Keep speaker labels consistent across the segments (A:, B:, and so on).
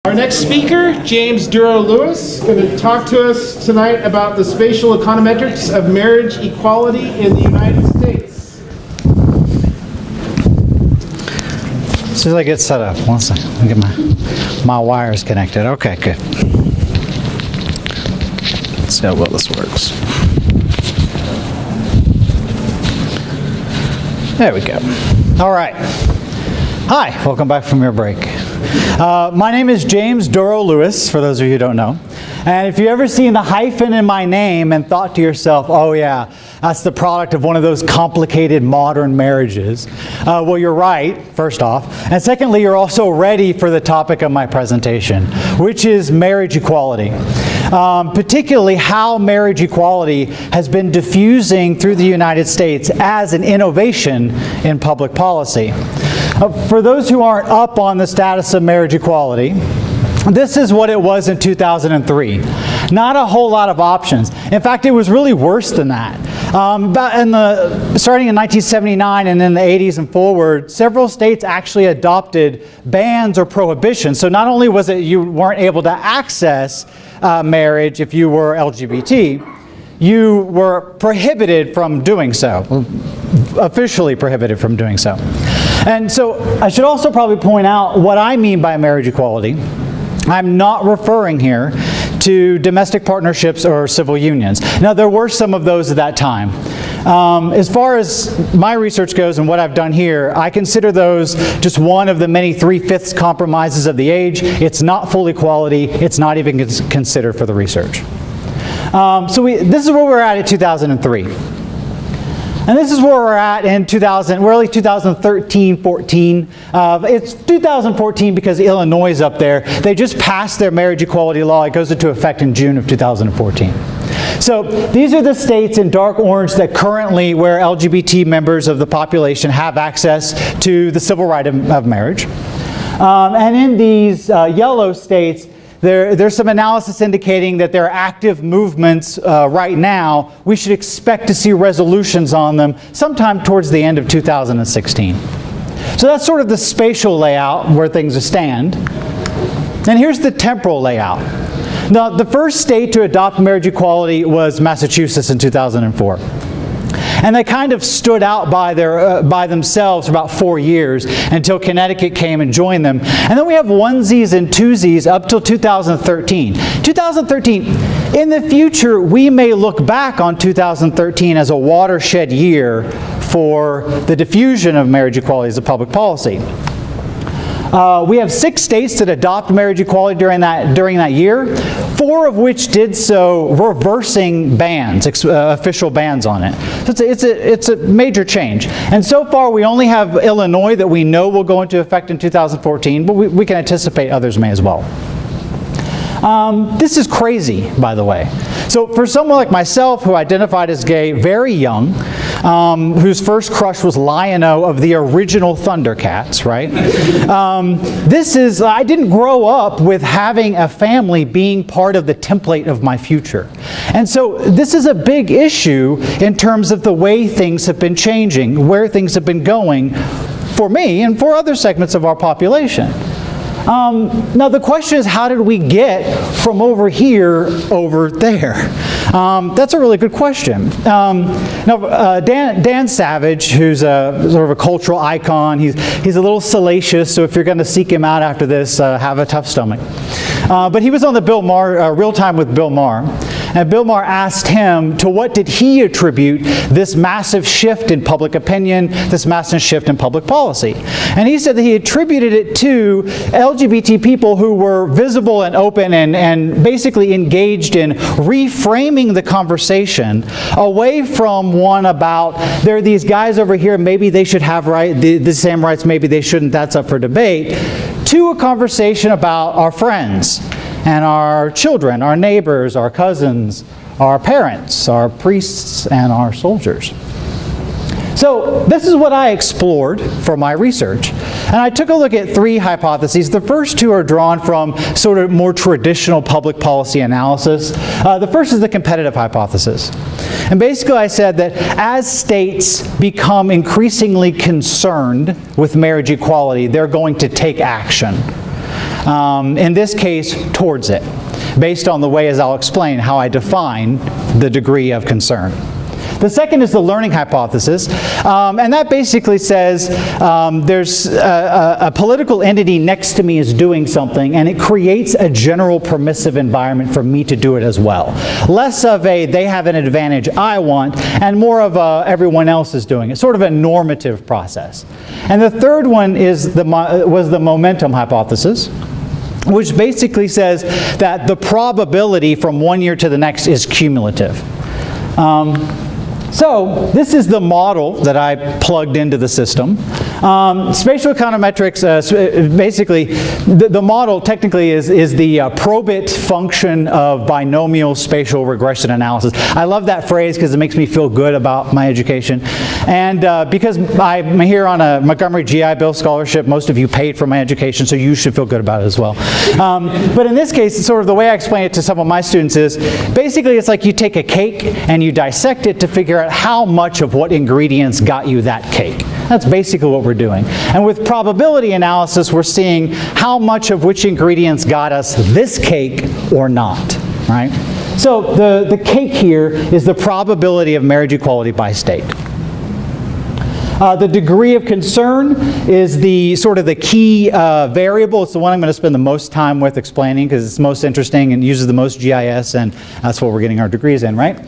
A: Our next speaker, James Dorough-Lewis, is going to talk to us tonight about the spatial econometrics of marriage equality in the United States.
B: As soon as I get set up, one second, let me get my wires connected. Okay, good. Let's see how well this works. There we go. All right. Hi, welcome back from your break. My name is James Dorough-Lewis, for those of you who don't know. And if you've ever seen the hyphen in my name and thought to yourself, oh yeah, that's the product of one of those complicated modern marriages, well, you're right, first off. And secondly, you're also ready for the topic of my presentation, which is marriage equality. Particularly how marriage equality has been diffusing through the United States as an innovation in public policy. For those who aren't up on the status of marriage equality, this is what it was in 2003. Not a whole lot of options. In fact, it was really worse than that. Starting in 1979 and in the 80s and forward, several states actually adopted bans or prohibitions. So not only was it you weren't able to access marriage if you were LGBT, you were prohibited from doing so, officially prohibited from doing so. And so I should also probably point out what I mean by marriage equality. I'm not referring here to domestic partnerships or civil unions. Now, there were some of those at that time. As far as my research goes and what I've done here, I consider those just one of the many 3/5 compromises of the age. It's not full equality. It's not even considered for the research. This is where we're at in 2003. And this is where we're at in 2013-14. It's 2014 because Illinois is up there. They just passed their marriage equality law. It goes into effect in June of 2014. So these are the states in dark orange that currently where LGBT members of the population have access to the civil right of marriage. And in these yellow states, there's some analysis indicating that there are active movements right now. We should expect to see resolutions on them sometime towards the end of 2016. So that's sort of the spatial layout where things stand. And here's the temporal layout. Now, the first state to adopt marriage equality was Massachusetts in 2004. And they kind of stood out by themselves for about 4 years until Connecticut came and joined them. And then we have onesies and twosies up till 2013. 2013, in the future, we may look back on 2013 as a watershed year for the diffusion of marriage equality as a public policy. We have 6 states that adopt marriage equality during that year, 4 of which did so reversing bans, official bans on it. So it's a major change. And so far we only have Illinois that we know will go into effect in 2014, but we can anticipate others may as well. This is crazy, by the way. So for someone like myself who identified as gay very young, whose first crush was Lion-O of the original Thundercats, right? I didn't grow up with having a family being part of the template of my future. And so this is a big issue in terms of the way things have been changing, where things have been going for me and for other segments of our population. Now the question is, how did we get from over here over there? That's a really good question. Dan Savage, who's sort of a cultural icon, he's a little salacious, so if you're going to seek him out after this, have a tough stomach. But he was on the Bill Maher, Real Time with Bill Maher. And Bill Maher asked him to what did he attribute this massive shift in public opinion, this massive shift in public policy. And he said that he attributed it to LGBT people who were visible and open and basically engaged in reframing the conversation away from one about there are these guys over here, maybe they should have the same rights, maybe they shouldn't, that's up for debate, to a conversation about our friends and our children, our neighbors, our cousins, our parents, our priests, and our soldiers. So this is what I explored for my research. And I took a look at 3 hypotheses. The first 2 are drawn from sort of more traditional public policy analysis. The first is the competitive hypothesis. And basically I said that as states become increasingly concerned with marriage equality, they're going to take action. in this case, towards it, based on the way, as I'll explain, how I define the degree of concern. The second is the learning hypothesis, and that basically says there's a political entity next to me is doing something, and it creates a general permissive environment for me to do it as well. Less of a they have an advantage I want, and more of a everyone else is doing it, sort of a normative process. And the third one is was the momentum hypothesis, which basically says that the probability from one year to the next is cumulative. So this is the model that I plugged into the system. Spatial econometrics, basically, the model technically is the probit function of binomial spatial regression analysis. I love that phrase because it makes me feel good about my education. And because I'm here on a Montgomery GI Bill scholarship, most of you paid for my education, so you should feel good about it as well. But in this case, sort of the way I explain it to some of my students is, basically it's like you take a cake and you dissect it to figure out how much of what ingredients got you that cake. That's basically what we're doing. And with probability analysis, we're seeing how much of which ingredients got us this cake or not, right? So the cake here is the probability of marriage equality by state. The degree of concern is the sort of the key variable. It's the one I'm going to spend the most time with explaining because it's most interesting and uses the most GIS, and that's what we're getting our degrees in, right?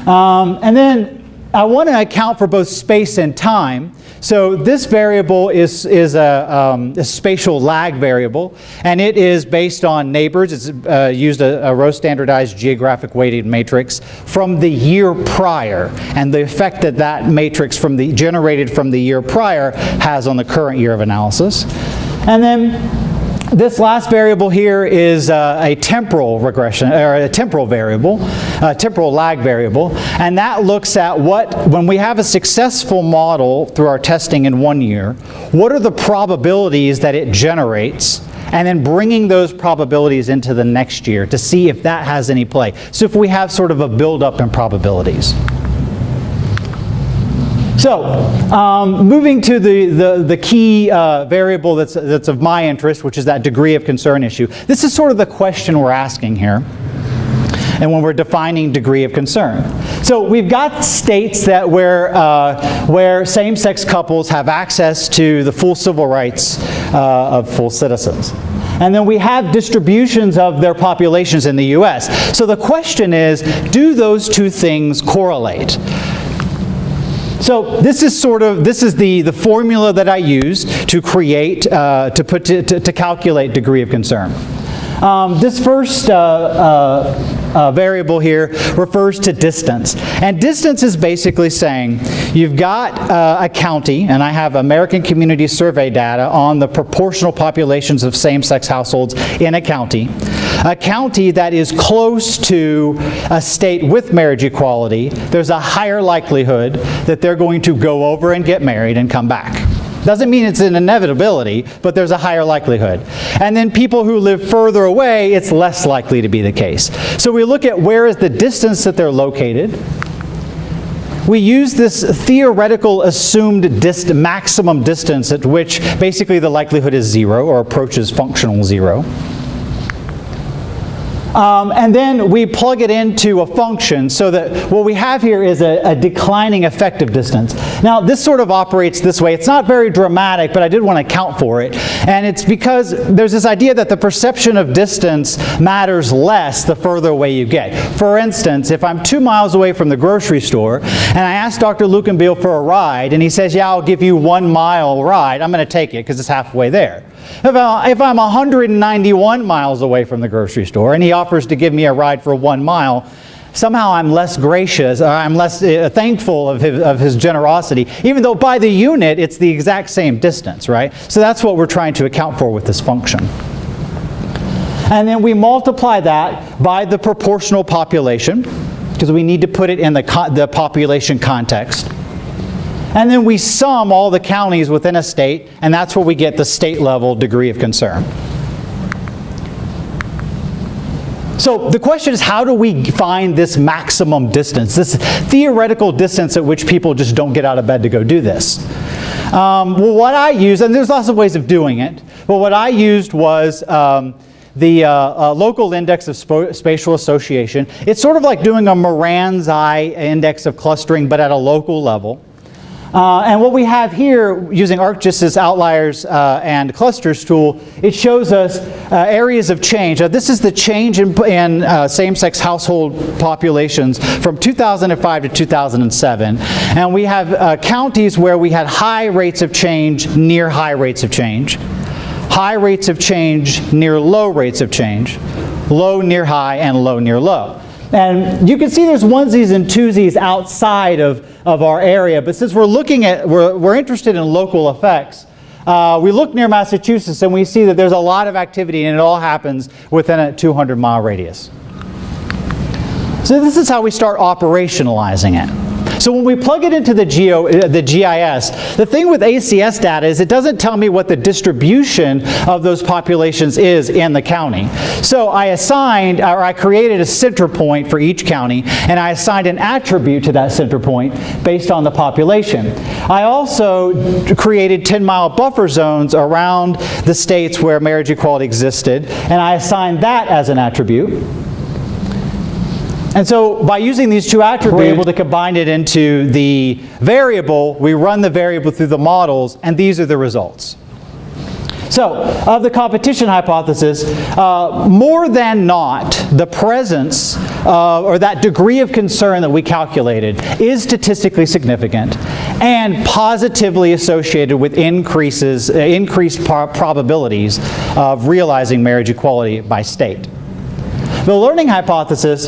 B: And then I want to account for both space and time. So this variable is a spatial lag variable, and it is based on neighbors. It's used a row standardized geographic weighted matrix from the year prior, and the effect that that matrix generated from the year prior has on the current year of analysis. And then this last variable here is a temporal regression, or a temporal variable, a temporal lag variable, and that looks at when we have a successful model through our testing in 1 year, what are the probabilities that it generates, and then bringing those probabilities into the next year to see if that has any play. So if we have sort of a buildup in probabilities. So, moving to the key variable that's of my interest, which is that degree of concern issue. This is sort of the question we're asking here, and when we're defining degree of concern. So we've got states that where same-sex couples have access to the full civil rights of full citizens. And then we have distributions of their populations in the US. So the question is, do those two things correlate? So this is the formula that I used to create, to calculate degree of concern. This first variable here refers to distance. And distance is basically saying you've got a county, and I have American Community Survey data on the proportional populations of same-sex households in a county that is close to a state with marriage equality. There's a higher likelihood that they're going to go over and get married and come back. Doesn't mean it's an inevitability, but there's a higher likelihood. And then people who live further away, it's less likely to be the case. So we look at where is the distance that they're located. We use this theoretical assumed maximum distance at which basically the likelihood is 0 or approaches functional 0. And then we plug it into a function so that what we have here is a declining effective distance. Now this sort of operates this way. It's not very dramatic, but I did want to account for it. And it's because there's this idea that the perception of distance matters less the further away you get. For instance, if I'm 2 miles away from the grocery store and I ask Dr. Lukenbiel for a ride and he says, yeah, I'll give you 1 mile ride, I'm going to take it because it's halfway there. If I'm 191 miles away from the grocery store and he offers to give me a ride for 1 mile, somehow I'm less gracious, or I'm less thankful of his generosity, even though by the unit it's the exact same distance, right? So that's what we're trying to account for with this function. And then we multiply that by the proportional population, because we need to put it in the population context. And then we sum all the counties within a state, and that's where we get the state level degree of concern. So the question is, how do we find this maximum distance, this theoretical distance at which people just don't get out of bed to go do this? Well, what I use, and there's lots of ways of doing it, but what I used was the local index of spatial association. It's sort of like doing a Moran's eye index of clustering, but at a local level. And what we have here, using ArcGIST's outliers and clusters tool, it shows us areas of change. Now, this is the change in same-sex household populations from 2005 to 2007. And we have counties where we had high rates of change near high rates of change, high rates of change near low rates of change, low near high, and low near low. And you can see there's onesies and twosies outside of our area, but since we're interested in local effects, we look near Massachusetts and we see that there's a lot of activity and it all happens within a 200-mile radius. So this is how we start operationalizing it. So when we plug it into the GIS, the thing with ACS data is it doesn't tell me what the distribution of those populations is in the county. So I created a center point for each county, and I assigned an attribute to that center point based on the population. I also created 10-mile buffer zones around the states where marriage equality existed, and I assigned that as an attribute. And so by using these two attributes, we're able to combine it into the variable. We run the variable through the models, and these are the results. So, of the competition hypothesis, more than not, the presence or that degree of concern that we calculated is statistically significant and positively associated with increased probabilities of realizing marriage equality by state. The learning hypothesis,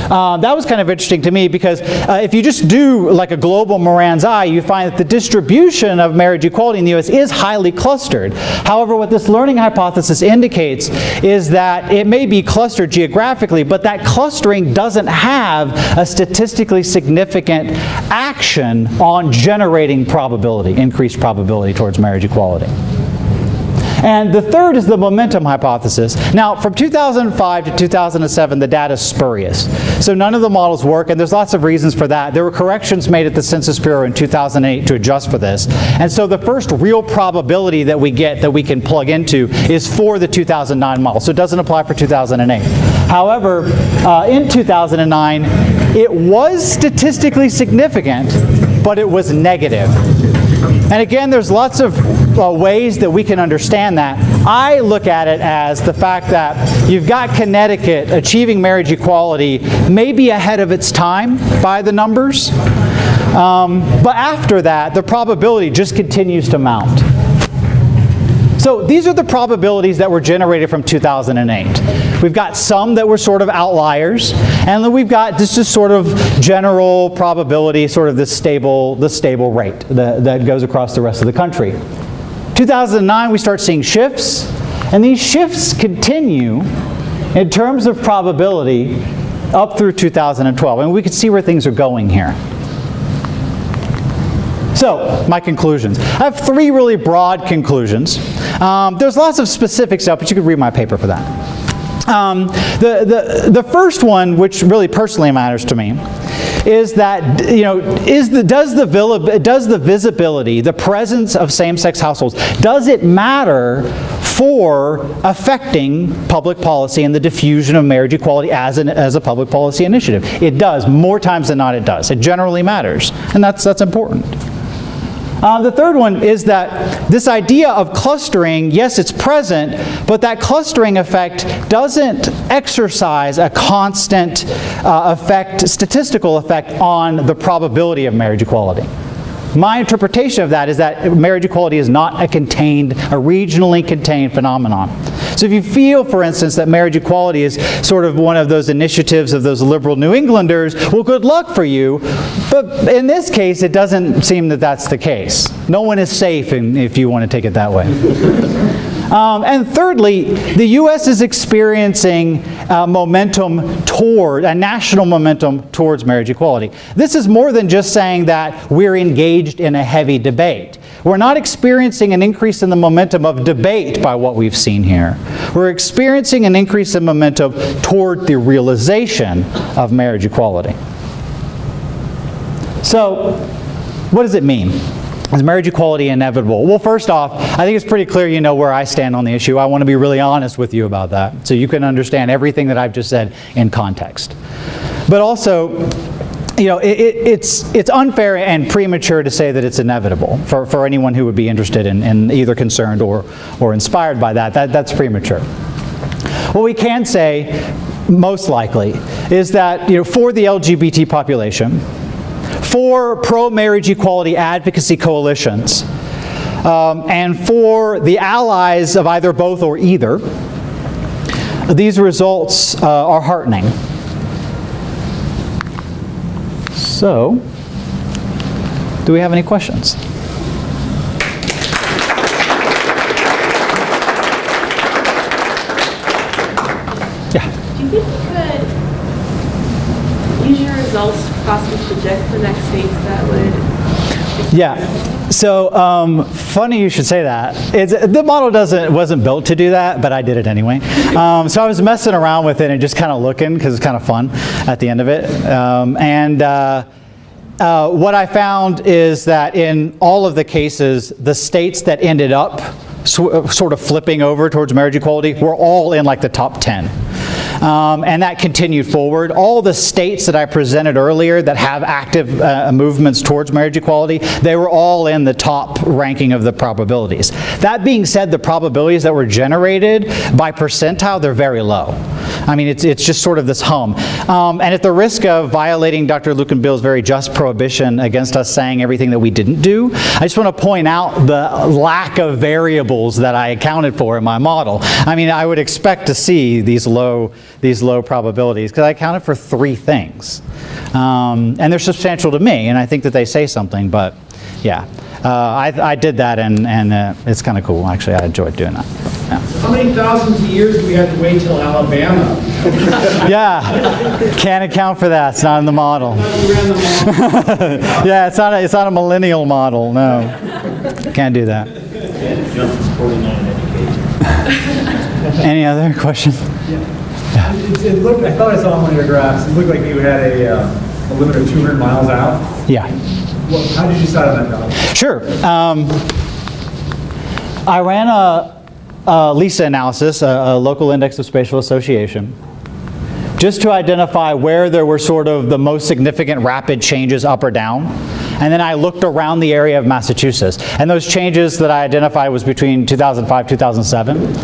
B: that was kind of interesting to me because if you just do like a global Moran's eye, you find that the distribution of marriage equality in the U.S. is highly clustered. However, what this learning hypothesis indicates is that it may be clustered geographically, but that clustering doesn't have a statistically significant action on generating probability, increased probability towards marriage equality. And the third is the momentum hypothesis. Now, from 2005 to 2007, the data is spurious. So none of the models work, and there's lots of reasons for that. There were corrections made at the Census Bureau in 2008 to adjust for this. And so the first real probability that we get that we can plug into is for the 2009 model. So it doesn't apply for 2008. However, in 2009, it was statistically significant, but it was negative. And again, there's lots of ways that we can understand that. I look at it as the fact that you've got Connecticut achieving marriage equality maybe ahead of its time by the numbers. But after that, the probability just continues to mount. So these are the probabilities that were generated from 2008. We've got some that were sort of outliers, and then we've got this just sort of general probability, sort of the stable rate that goes across the rest of the country. 2009, we start seeing shifts, and these shifts continue in terms of probability up through 2012. And we can see where things are going here. So, my conclusions. I have three really broad conclusions. There's lots of specific stuff, but you could read my paper for that. The first one, which really personally matters to me, is that does the visibility, the presence of same-sex households, does it matter for affecting public policy and the diffusion of marriage equality as a public policy initiative? It does. More times than not, it does. It generally matters, and that's important. The third one is that this idea of clustering, yes, it's present, but that clustering effect doesn't exercise a constant statistical effect on the probability of marriage equality. My interpretation of that is that marriage equality is not a regionally contained phenomenon. So if you feel, for instance, that marriage equality is sort of one of those initiatives of those liberal New Englanders, well, good luck for you. But in this case, it doesn't seem that that's the case. No one is safe if you want to take it that way. And thirdly, the U.S. is experiencing a national momentum towards marriage equality. This is more than just saying that we're engaged in a heavy debate. We're not experiencing an increase in the momentum of debate by what we've seen here. we're experiencing an increase in momentum toward the realization of marriage equality. So, what does it mean? Is marriage equality inevitable? Well, first off, I think it's pretty clear you know where I stand on the issue. I want to be really honest with you about that, so you can understand everything that I've just said in context. But also, you know, it's unfair and premature to say that it's inevitable for anyone who would be interested in either concerned or inspired by that. That's premature. What we can say, most likely, is that, you know, for the LGBT population, for pro-marriage equality advocacy coalitions, and for the allies of either both or either, these results are heartening. So, do we have any questions? Yeah.
C: Do you think you could use your results to possibly project the next states that would?
B: Yeah. So funny you should say that. The model wasn't built to do that, but I did it anyway. So I was messing around with it and just kind of looking because it's kind of fun at the end of it. What I found is that in all of the cases, the states that ended up sort of flipping over towards marriage equality were all in like the top 10. And that continued forward. All the states that I presented earlier that have active movements towards marriage equality, they were all in the top ranking of the probabilities. That being said, the probabilities that were generated by percentile, they're very low. I mean, it's just sort of this hum. And at the risk of violating Dr. Lukenbill's very just prohibition against us saying everything that we didn't do, I just want to point out the lack of variables that I accounted for in my model. I mean, I would expect to see these low probabilities because I accounted for 3 things. And they're substantial to me, and I think that they say something, but yeah. I did that, and it's kind of cool. Actually, I enjoyed doing that. Yeah.
A: How many thousands of years do we have to wait till Alabama?
B: Yeah, can't account for that. It's not in the model. Yeah, it's not a millennial model. No, can't do that. Any other questions?
D: Yeah. It looked. I thought I saw on one of your graphs. It looked like you had a limit of 200 miles out.
B: Yeah.
D: How did you decide on that value?
B: Sure. I ran a LISA analysis, a local index of spatial association, just to identify where there were sort of the most significant rapid changes up or down. And then I looked around the area of Massachusetts. And those changes that I identified was between 2005 2007.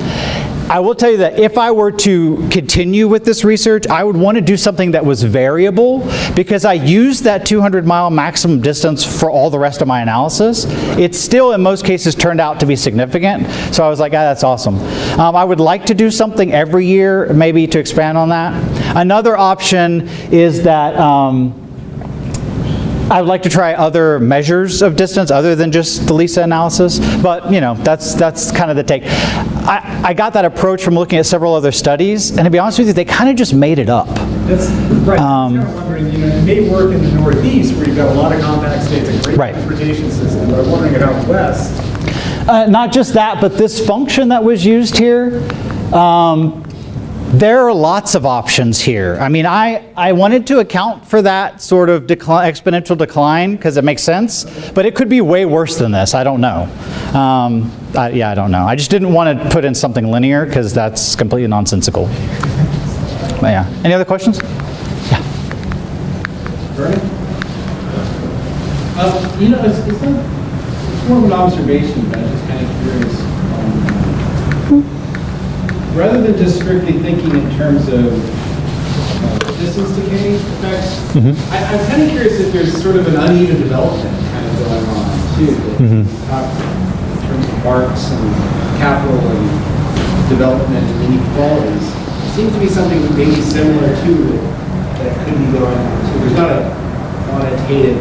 B: I will tell you that if I were to continue with this research, I would want to do something that was variable because I used that 200-mile maximum distance for all the rest of my analysis. It still, in most cases, turned out to be significant. So I was like, that's awesome. I would like to do something every year, maybe to expand on that. Another option is that I would like to try other measures of distance other than just the LISA analysis, but you know, that's kind of the take. I got that approach from looking at several other studies, and to be honest with you, they kind of just made it up.
D: That's right. I'm kind of wondering, you know, it may work in the Northeast where you've got a lot of compact states and great transportation system, but I'm wondering about West.
B: Not just that, but this function that was used here, there are lots of options here. I mean, I wanted to account for that sort of exponential decline because it makes sense, but it could be way worse than this. I don't know. I don't know. I just didn't want to put in something linear because that's completely nonsensical. But yeah. Any other questions? Yeah.
D: Right?
E: You know, it's more of an observation, but I'm just kind of curious. Rather than just strictly thinking in terms of distance decay effects, I'm kind of curious if there's sort of an uneven development kind of going on too. In terms of parks and capital and development and inequalities, it seems to be something that may be similar to it that could be going on too. There's not a quantitative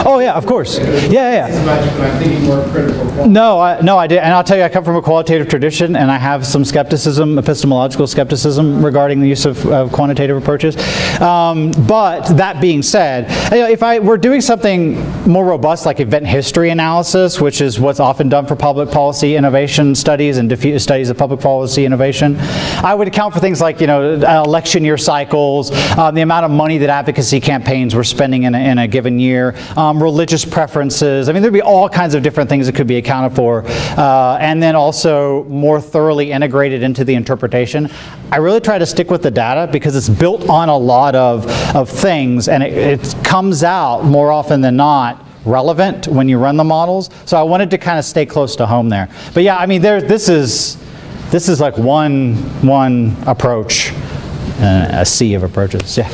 B: Oh yeah, of course. Yeah.
E: It's budget, but I'm thinking more critical quality.
B: No, I did, and I'll tell you, I come from a qualitative tradition, and I have some skepticism, epistemological skepticism regarding the use of quantitative approaches. But that being said, if I were doing something more robust, like event history analysis, which is what's often done for public policy innovation studies and studies of public policy innovation, I would account for things like, election year cycles, the amount of money that advocacy campaigns were spending in a given year, religious preferences. I mean, there'd be all kinds of different things that could be accounted for, and then also more thoroughly integrated into the interpretation. I really try to stick with the data because it's built on a lot of things, and it comes out more often than not relevant when you run the models. So I wanted to kind of stay close to home there. But yeah, I mean, this is like one approach, a sea of approaches. Yeah.